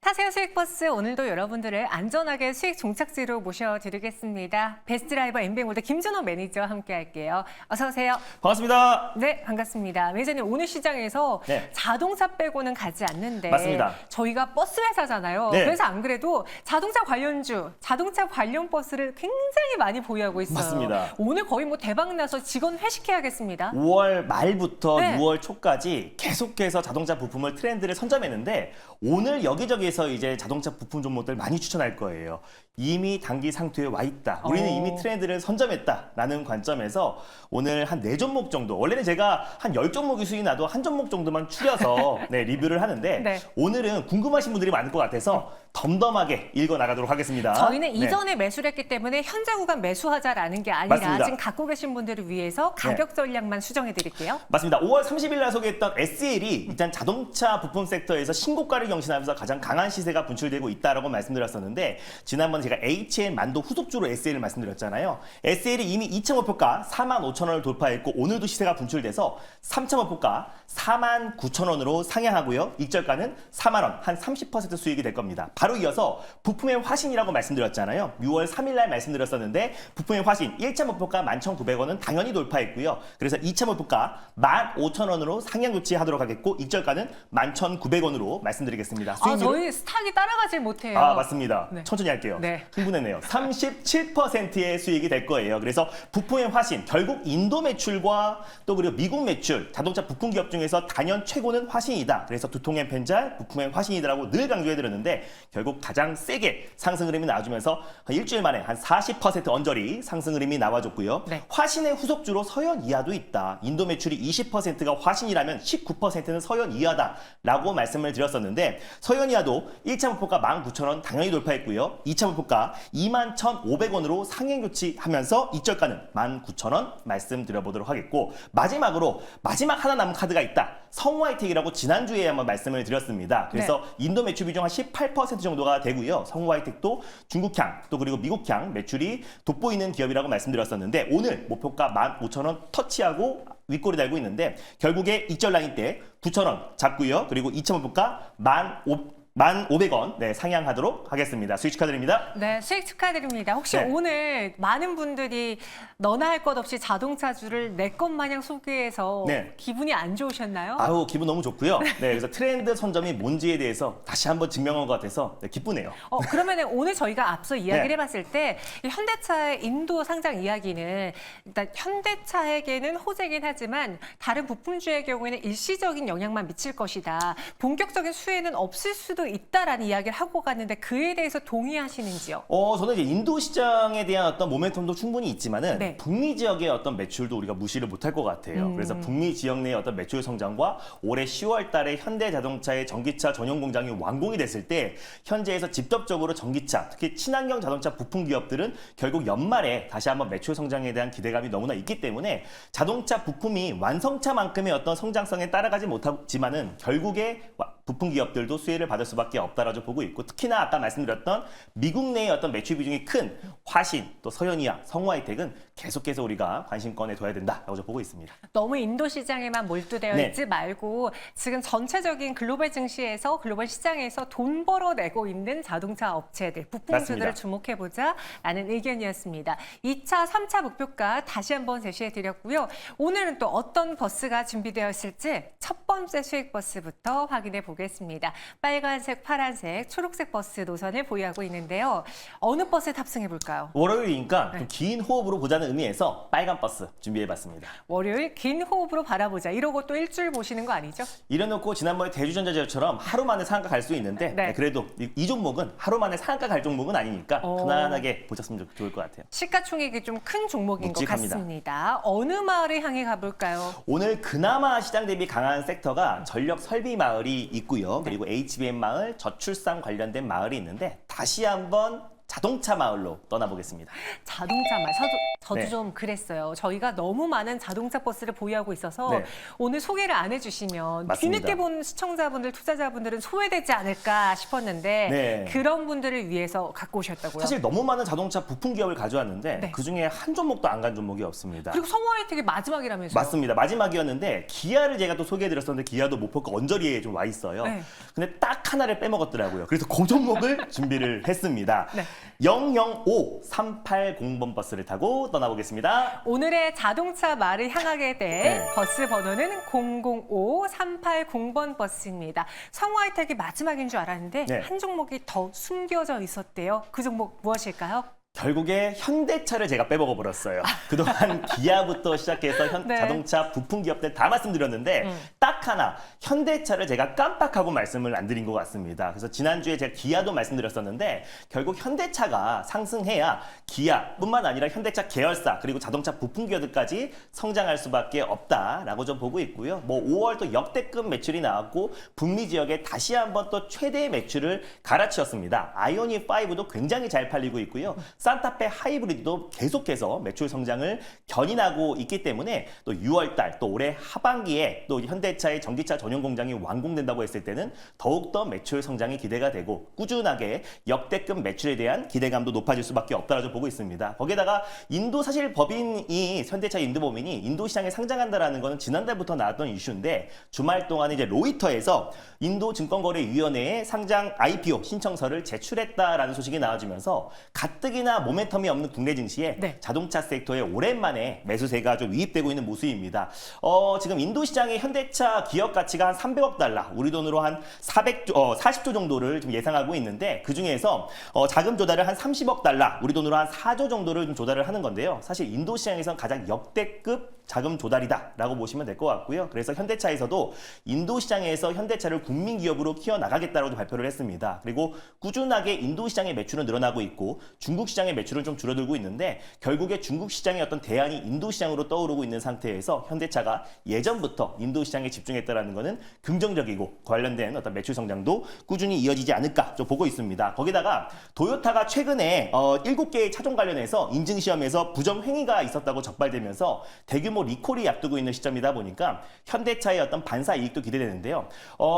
타세요 수익버스 오늘도 여러분들을 안전하게 수익 종착지로 모셔드리겠습니다. 베스트드라이버 엠뱅골드 김준호 매니저와 함께할게요. 어서 오세요. 반갑습니다. 네, 반갑습니다. 매니저님 오늘 시장에서 자동차 빼고는 가지 않는데 맞습니다. 저희가 버스 회사잖아요. 네. 그래서 안 그래도 자동차 관련주, 자동차 관련 버스를 굉장히 많이 보유하고 있어요. 맞습니다. 오늘 거의 뭐 대박 나서 직원 회식해야겠습니다. 5월 말부터 네. 6월 초까지 계속해서 자동차 부품을 트렌드를 선점했는데 오늘 여기저기에서 이제 자동차 부품 종목들 많이 추천할 거예요. 이미 단기 상투에 와 있다. 우리는 이미 트렌드를 선점했다라는 관점에서 오늘 한 4종목 정도, 원래는 제가 한 10종목이 수익이 나도 한 종목 정도만 추려서 리뷰를 하는데 네. 오늘은 궁금하신 분들이 많을 것 같아서 덤덤하게 읽어나가도록 하겠습니다. 저희는 네. 이전에 매수를 했기 때문에 현재 구간 매수하자라는 게 아니라 맞습니다. 지금 갖고 계신 분들을 위해서 가격 전략만 수정해 드릴게요. 맞습니다. 5월 30일 날 소개했던 SL이 일단 자동차 부품 섹터에서 신고가를 경신하면서 가장 강한 시세가 분출되고 있다라고 말씀드렸었는데 지난번 제가 HN 만도 후속주로 SL을 말씀드렸잖아요. SL이 이미 2차 목표가 45,000원을 돌파했고 오늘도 시세가 분출돼서 3차 목표가 49,000원으로 상향하고요. 익절가는 4만 원, 한 30% 수익이 될 겁니다. 바로 이어서 부품의 화신이라고 말씀드렸잖아요. 6월 3일 날 말씀드렸었는데 부품의 화신 1차 목표가 11,900원은 당연히 돌파했고요. 그래서 2차 목표가 15,000원으로 상향 조치하도록 하겠고 익절가는 11,900원으로 말씀드리겠습니다. 저희 스탁이 따라가질 못해요. 맞습니다. 네. 천천히 할게요. 네. 흥분했네요. 37%의 수익이 될 거예요. 그래서 부품의 화신, 결국 인도 매출과 또 그리고 미국 매출, 자동차 부품 기업 중에서 단연 최고는 화신이다. 그래서 두통엔 펜잘, 부품의 화신이다라고 늘 강조해드렸는데 결국 가장 세게 상승 흐름이 나와주면서 한 일주일 만에 한 40% 언저리 상승 흐름이 나와줬고요. 네. 화신의 후속주로 서현 이하도 있다. 인도 매출이 20%가 화신이라면 19%는 서현 이하다라고 말씀을 드렸었는데 서현 이하도 1차 목표가 19,000원 당연히 돌파했고요. 2차 목표가 21,500원으로 상향 조치하면서 익절가는 19,000원 말씀드려보도록 하겠고 마지막으로 마지막 하나 남은 카드가 있다. 성우하이텍이라고 지난주에 한번 말씀을 드렸습니다. 그래서 인도 매출 비중 한 18% 정도가 되고요. 성우하이텍도 중국향 또 그리고 미국향 매출이 돋보이는 기업이라고 말씀드렸었는데 오늘 목표가 15,000원 터치하고 윗꼬리 달고 있는데 결국에 익절 라인 때 9,000원 잡고요. 그리고 2차 목표가 1,500원 상향하도록 하겠습니다. 수익 축하드립니다. 네, 수익 축하드립니다. 혹시 오늘 많은 분들이 너나 할 것 없이 자동차주를 내 것 마냥 소개해서 기분이 안 좋으셨나요? 아우 기분 너무 좋고요. 그래서 트렌드 선점이 뭔지에 대해서 다시 한번 증명한 것 같아서 기쁘네요. 그러면 오늘 저희가 앞서 이야기를 해봤을 때 이 현대차의 인도 상장 이야기는 일단 현대차에게는 호재긴 하지만 다른 부품주의 경우에는 일시적인 영향만 미칠 것이다. 본격적인 수혜는 없을 수도 있다라는 이야기를 하고 갔는데 그에 대해서 동의하시는지요? 저는 이제 인도 시장에 대한 어떤 모멘텀도 충분히 있지만은 북미 지역의 어떤 매출도 우리가 무시를 못할 것 같아요. 그래서 북미 지역 내의 어떤 매출 성장과 올해 10월 달에 현대자동차의 전기차 전용 공장이 완공이 됐을 때 현재에서 직접적으로 전기차, 특히 친환경 자동차 부품 기업들은 결국 연말에 다시 한번 매출 성장에 대한 기대감이 너무나 있기 때문에 자동차 부품이 완성차만큼의 어떤 성장성에 따라가지 못하지만은 결국에 부품 기업들도 수혜를 받을 수밖에 없다라고 보고 있고 특히나 아까 말씀드렸던 미국 내의 어떤 매출 비중이 큰 화신, 또 서현이야, 성우하이텍은 계속해서 우리가 관심권에 둬야 된다라고 보고 있습니다. 너무 인도 시장에만 몰두되어 있지 말고 지금 전체적인 글로벌 증시에서 글로벌 시장에서 돈 벌어내고 있는 자동차 업체들, 부품주들을 주목해보자라는 의견이었습니다. 2차, 3차 목표가 다시 한번 제시해드렸고요. 오늘은 또 어떤 버스가 준비되어 있을지 첫 번째 수익 버스부터 확인해 보겠습니다. 빨간색, 파란색, 초록색 버스 노선을 보유하고 있는데요. 어느 버스에 탑승해 볼까요? 월요일이니까 좀 긴 호흡으로 보자는 의미에서 빨간 버스 준비해봤습니다. 월요일 긴 호흡으로 바라보자. 이러고 또 일주일 보시는 거 아니죠? 이래놓고 지난번에 대주전자제처럼 하루 만에 상한가 갈 수 있는데 그래도 이 종목은 하루 만에 상한가 갈 종목은 아니니까 편안하게 보셨으면 좋을 것 같아요. 시가총액이 좀 큰 종목인 묵직합니다. 것 같습니다. 어느 마을을 향해 가볼까요? 오늘 그나마 시장 대비 강한 섹터가 전력 설비 마을이 있고요. 그리고 HBM 마을, 저출산 관련된 마을이 있는데 다시 한번 자동차 마을로 떠나보겠습니다. 자동차 마을. 저도 네. 좀 그랬어요. 저희가 너무 많은 자동차 버스를 보유하고 있어서 네. 오늘 소개를 안 해주시면 맞습니다. 뒤늦게 본 시청자분들, 투자자분들은 소외되지 않을까 싶었는데 네. 그런 분들을 위해서 갖고 오셨다고요? 사실 너무 많은 자동차 부품 기업을 가져왔는데 네. 그중에 한 종목도 안 간 종목이 없습니다. 그리고 성호 혜택이 마지막이라면서요? 맞습니다. 마지막이었는데 기아를 제가 또 소개해드렸었는데 기아도 목표가 언저리에 좀 와 있어요. 네. 근데 딱 하나를 빼먹었더라고요. 그래서 그 종목을 준비를 했습니다. 네. 005 380번 버스를 타고 떠나보겠습니다. 오늘의 자동차 말을 향하게 될 네. 버스 번호는 005 380번 버스입니다. 성호 혜택이 마지막인 줄 알았는데 네. 한 종목이 더 숨겨져 있었대요. 그 종목 무엇일까요? 결국에 현대차를 제가 빼먹어 버렸어요. 그동안 기아부터 시작해서 네. 자동차 부품 기업들 다 말씀드렸는데 딱 하나 현대차를 제가 깜빡하고 말씀을 안 드린 것 같습니다. 그래서 지난주에 제가 기아도 말씀드렸었는데 결국 현대차가 상승해야 기아뿐만 아니라 현대차 계열사 그리고 자동차 부품 기업들까지 성장할 수밖에 없다라고 좀 보고 있고요. 뭐 5월 또 역대급 매출이 나왔고 북미 지역에 다시 한번 또 최대 매출을 갈아치웠습니다. 아이오닉 5도 굉장히 잘 팔리고 있고요. 산타페 하이브리드도 계속해서 매출 성장을 견인하고 있기 때문에 또 6월달 또 올해 하반기에 또 현대차의 전기차 전용 공장이 완공된다고 했을 때는 더욱더 매출 성장이 기대가 되고 꾸준하게 역대급 매출에 대한 기대감도 높아질 수밖에 없다라고 보고 있습니다. 거기에다가 인도 사실 법인이 현대차 인도 법인이 인도 시장에 상장한다라는 것은 지난달부터 나왔던 이슈인데 주말 동안 이제 로이터에서 인도 증권거래위원회에 상장 IPO 신청서를 제출했다라는 소식이 나와주면서 가뜩이나 모멘텀이 없는 국내 증시에 네. 자동차 섹터에 오랜만에 매수세가 좀 유입되고 있는 모습입니다. 지금 인도 시장의 현대차 기업 가치가 한 300억 달러, 우리 돈으로 한 40조 정도를 좀 예상하고 있는데 그 중에서 자금 조달을 한 30억 달러, 우리 돈으로 한 4조 정도를 좀 조달을 하는 건데요. 사실 인도 시장에선 가장 역대급 자금 조달이다라고 보시면 될 것 같고요. 그래서 현대차에서도 인도 시장에서 현대차를 국민 기업으로 키워나가겠다라고 발표를 했습니다. 그리고 꾸준하게 인도 시장의 매출은 늘어나고 있고 중국 시장의 매출은 좀 줄어들고 있는데 결국에 중국 시장의 어떤 대안이 인도 시장으로 떠오르고 있는 상태에서 현대차가 예전부터 인도 시장에 집중했다라는 것은 긍정적이고 관련된 어떤 매출 성장도 꾸준히 이어지지 않을까 좀 보고 있습니다. 거기다가 도요타가 최근에 7개의 차종 관련해서 인증 시험에서 부정 행위가 있었다고 적발되면서 대규모 리콜이 앞두고 있는 시점이다 보니까 현대차의 어떤 반사 이익도 기대되는데요.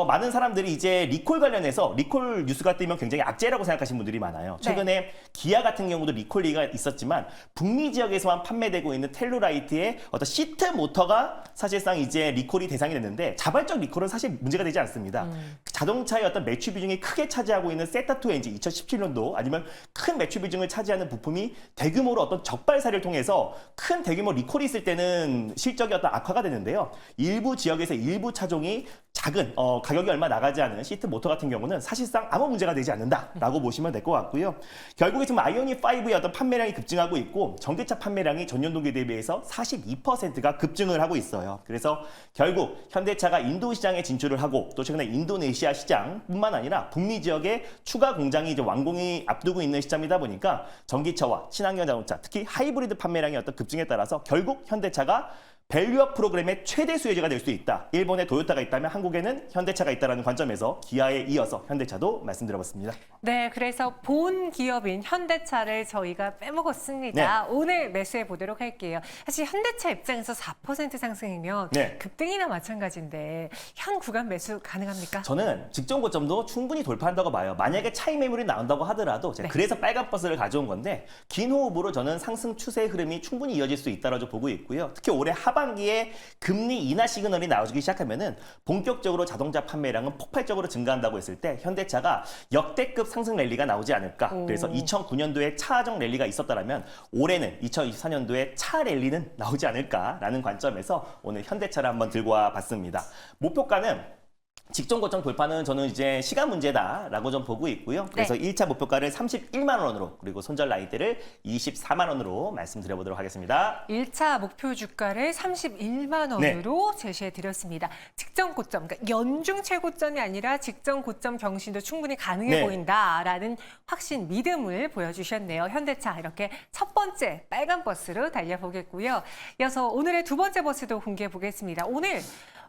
많은 사람들이 이제 리콜 관련해서 리콜 뉴스가 뜨면 굉장히 악재라고 생각하시는 분들이 많아요. 최근에 기아 같은 경우도 리콜리가 있었지만 북미 지역에서만 판매되고 있는 텔루라이트의 어떤 시트 모터가 사실상 이제 리콜이 대상이 됐는데 자발적 리콜은 사실 문제가 되지 않습니다. 자동차의 어떤 매출 비중이 크게 차지하고 있는 세타2 엔진 2017년도 아니면 큰 매출 비중을 차지하는 부품이 대규모로 어떤 적발 사례를 통해서 큰 대규모 리콜이 있을 때는 실적이 어떤 악화가 되는데요. 일부 지역에서 일부 차종이 작은 가격이 얼마 나가지 않은 시트 모터 같은 경우는 사실상 아무 문제가 되지 않는다라고 보시면 될 것 같고요. 결국에 지금 아이오닉 5의 어떤 판매량이 급증하고 있고 전기차 판매량이 전년동기 대비해서 42%가 급증을 하고 있어요. 그래서 결국 현대차가 인도 시장에 진출을 하고 또 최근에 인도네시아 시장뿐만 아니라 북미 지역에 추가 공장이 이제 완공이 앞두고 있는 시점이다 보니까 전기차와 친환경 자동차, 특히 하이브리드 판매량의 어떤 급증에 따라서 결국 현대차가 밸류업 프로그램의 최대 수혜자가 될 수 있다. 일본에 도요타가 있다면 한국에는 현대차가 있다는 관점에서 기아에 이어서 현대차도 말씀드려봤습니다. 네, 그래서 본 기업인 현대차를 저희가 빼먹었습니다. 오늘 매수해 보도록 할게요. 사실 현대차 입장에서 4% 상승이면 네. 급등이나 마찬가지인데 현 구간 매수 가능합니까? 저는 직전 고점도 충분히 돌파한다고 봐요. 만약에 차익 매물이 나온다고 하더라도 제가 그래서 빨간 버스를 가져온 건데 긴 호흡으로 저는 상승 추세 흐름이 충분히 이어질 수 있다고 보고 있고요. 특히 올해 하반기에 금리 인하 시그널이 나오기 시작하면은 본격적으로 자동차 판매량은 폭발적으로 증가한다고 했을 때 현대차가 역대급 상승 랠리가 나오지 않을까. 그래서 2009년도에 차정 랠리가 있었다면 올해는 2024년도에 차 랠리는 나오지 않을까라는 관점에서 오늘 현대차를 한번 들고 와 봤습니다. 목표가는 직전 고점 돌파는 저는 이제 시간 문제다라고 좀 보고 있고요. 그래서 1차 목표가를 31만 원으로 그리고 손절 라인대를 24만 원으로 말씀드려보도록 하겠습니다. 1차 목표 주가를 31만 원으로 제시해 드렸습니다. 직전 고점, 그러니까 연중 최고점이 아니라 직전 고점 경신도 충분히 가능해 보인다라는 확신, 믿음을 보여주셨네요. 현대차 이렇게 첫 번째 빨간 버스로 달려보겠고요. 이어서 오늘의 두 번째 버스도 공개해 보겠습니다. 오늘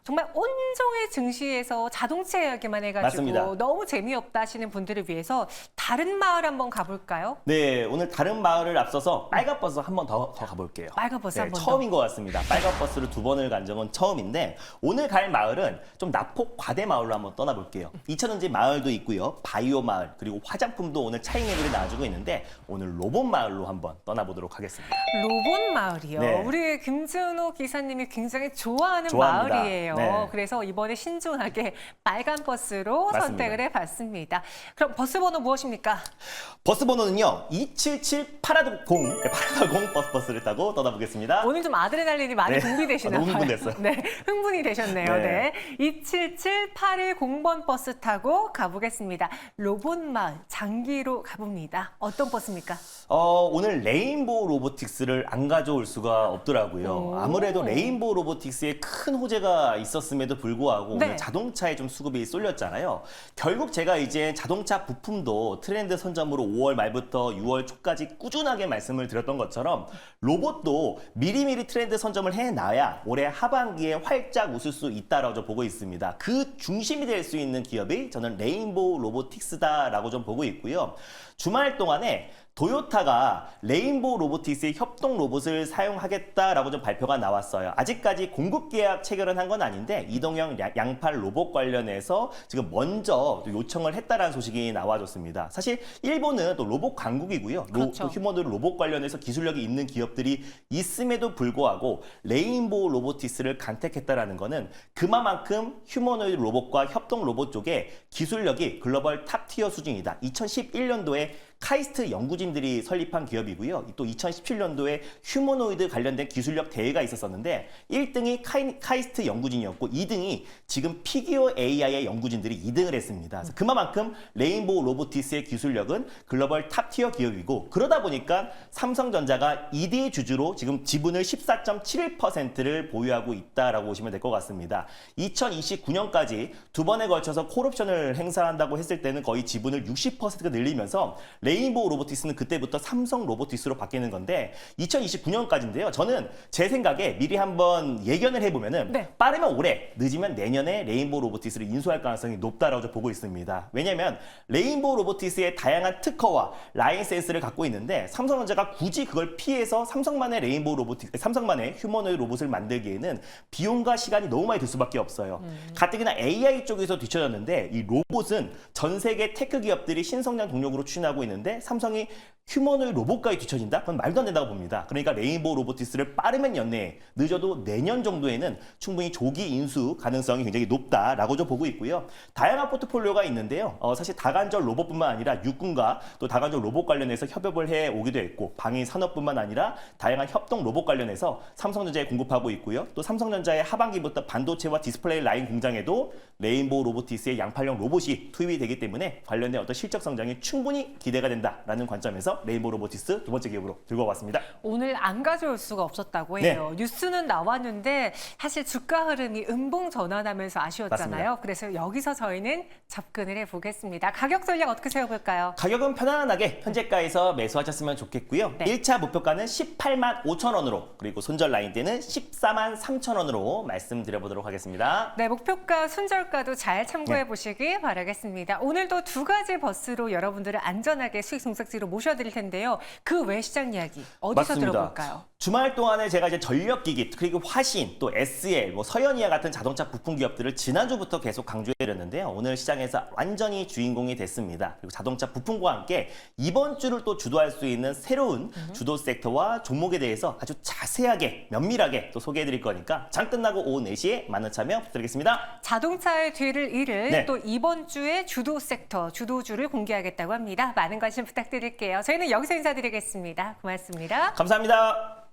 정말 온종일 증시에서 자동차 이야기만 해가지고 맞습니다. 너무 재미없다 하시는 분들을 위해서 다른 마을 한번 가볼까요? 네, 오늘 다른 마을을 앞서서 빨간 버스 한 번 더 가볼게요. 빨간 버스 한 번 더. 처음인 것 같습니다. 빨간 버스를 2번을 간 적은 처음인데 오늘 갈 마을은 좀 나폭 과대 마을로 한번 떠나볼게요. 이천원지 마을도 있고요. 바이오 마을 그리고 화장품도 오늘 차익 매물이 나와주고 있는데 오늘 로봇 마을로 한번 떠나보도록 하겠습니다. 로봇 마을이요. 네. 우리 김준호 기사님이 굉장히 좋아하는 좋아합니다. 마을이에요. 네. 그래서 이번에 신중하게 빨간 버스로 맞습니다. 선택을 해봤습니다. 그럼 버스 번호 무엇입니까? 버스 번호는요. 277 810 버스를 타고 떠나보겠습니다. 오늘 좀 아드레날린이 많이 네. 분비되시나 너무 봐요. 흥분됐어요. 네, 흥분이 되셨네요. 네. 네. 277-810번 버스 타고 가보겠습니다. 로봇 마을 장기로 가봅니다. 어떤 버스입니까? 오늘 레인보우 로보틱스를 안 가져올 수가 없더라고요. 오. 아무래도 레인보우 로보틱스에 큰 호재가 있었음에도 불구하고 네. 오늘 자동차에 좀 수급이 쏠렸잖아요. 결국 제가 이제 자동차 부품도 트렌드 선점으로 5월 말부터 6월 초까지 꾸준하게 말씀을 드렸던 것처럼 로봇도 미리미리 트렌드 선점을 해놔야 올해 하반기에 활짝 웃을 수 있다라고 좀 보고 있습니다. 그 중심이 될 수 있는 기업이 저는 레인보우 로보틱스다라고 좀 보고 있고요. 주말 동안에 도요타가 레인보우 로보틱스의 협동 로봇을 사용하겠다라고 좀 발표가 나왔어요. 아직까지 공급 계약 체결은 한 건 아닌데 이동형 양팔 로봇 관련해서 지금 먼저 요청을 했다라는 소식이 나와줬습니다. 사실 일본은 또 로봇 강국이고요. 그렇죠. 또 휴머노id 로봇 관련해서 기술력이 있는 기업들이 있음에도 불구하고 레인보우 로보틱스를 간택했다라는 거는 그만큼 휴머노id 로봇과 협동 로봇 쪽에 기술력이 글로벌 탑티어 수준이다. 2011년도에 카이스트 연구진들이 설립한 기업이고요. 또 2017년도에 휴머노이드 관련된 기술력 대회가 있었었는데 1등이 카이스트 연구진이었고 2등이 지금 피규어 AI의 연구진들이 2등을 했습니다. 그래서 그만큼 레인보우 로보틱스의 기술력은 글로벌 탑티어 기업이고 그러다 보니까 삼성전자가 2대 주주로 지금 지분을 14.71%를 보유하고 있다라고 보시면 될 것 같습니다. 2029년까지 두 번에 걸쳐서 콜옵션을 행사한다고 했을 때는 거의 지분을 60%가 늘리면서 레인보우 로보틱스는 그때부터 삼성 로보틱스로 바뀌는 건데 2029년까지인데요. 저는 제 생각에 미리 한번 예견을 해보면은 네. 빠르면 올해, 늦으면 내년에 레인보우 로보틱스를 인수할 가능성이 높다라고 저 보고 있습니다. 왜냐하면 레인보우 로보틱스의 다양한 특허와 라인 센스를 갖고 있는데 삼성전자가 굳이 그걸 피해서 삼성만의 휴머노이드 로봇을 만들기에는 비용과 시간이 너무 많이 들 수밖에 없어요. 가뜩이나 AI 쪽에서 뒤쳐졌는데 이 로봇은 전 세계 테크 기업들이 신성장 동력으로 추진하고 있는데 삼성이 휴머노이드 로봇까지 뒤처진다? 그건 말도 안 된다고 봅니다. 그러니까 레인보우 로보틱스를 빠르면 연내에, 늦어도 내년 정도에는 충분히 조기 인수 가능성이 굉장히 높다라고 좀 보고 있고요. 다양한 포트폴리오가 있는데요. 사실 다간절 로봇뿐만 아니라 육군과 또 다간절 로봇 관련해서 협업을 해 오기도 했고 방위 산업뿐만 아니라 다양한 협동 로봇 관련해서 삼성전자에 공급하고 있고요. 또 삼성전자의 하반기부터 반도체와 디스플레이 라인 공장에도 레인보우 로보틱스의 양팔형 로봇이 투입이 되기 때문에 관련된 어떤 실적 성장이 충분히 기대가 된다라는 관점에서 레인보우 로보틱스 두 번째 기업으로 들고 와봤습니다. 오늘 안 가져올 수가 없었다고 해요. 뉴스는 나왔는데 사실 주가 흐름이 음봉 전환하면서 아쉬웠잖아요. 맞습니다. 그래서 여기서 저희는 접근을 해보겠습니다. 가격 전략 어떻게 세워볼까요? 가격은 편안하게 현재가에서 매수하셨으면 좋겠고요. 네. 1차 목표가는 18만 5천 원으로 그리고 손절 라인대는 14만 3천 원으로 말씀드려보도록 하겠습니다. 네, 목표가, 순절가도 잘 참고해 네. 보시기 바라겠습니다. 오늘도 두 가지 버스로 여러분들을 안전하게 수익 종착지로 모셔드릴 텐데요. 그 외 시장 이야기 어디서 들어볼까요? 주말 동안에 제가 이제 전력기기 그리고 화신 또 SL 서현이와 같은 자동차 부품 기업들을 지난주부터 계속 강조해드렸는데요. 오늘 시장에서 완전히 주인공이 됐습니다. 그리고 자동차 부품과 함께 이번 주를 또 주도할 수 있는 새로운 주도 섹터와 종목에 대해서 아주 자세하게 면밀하게 또 소개해드릴 거니까 장 끝나고 오후 4시에 많은 참여 부탁드리겠습니다. 자동차의 뒤를 이을 네. 또 이번 주에 주도 섹터, 주도주를 공개하겠다고 합니다. 많은 관심 부탁드릴게요. 저희는 여기서 인사드리겠습니다. 고맙습니다. 감사합니다.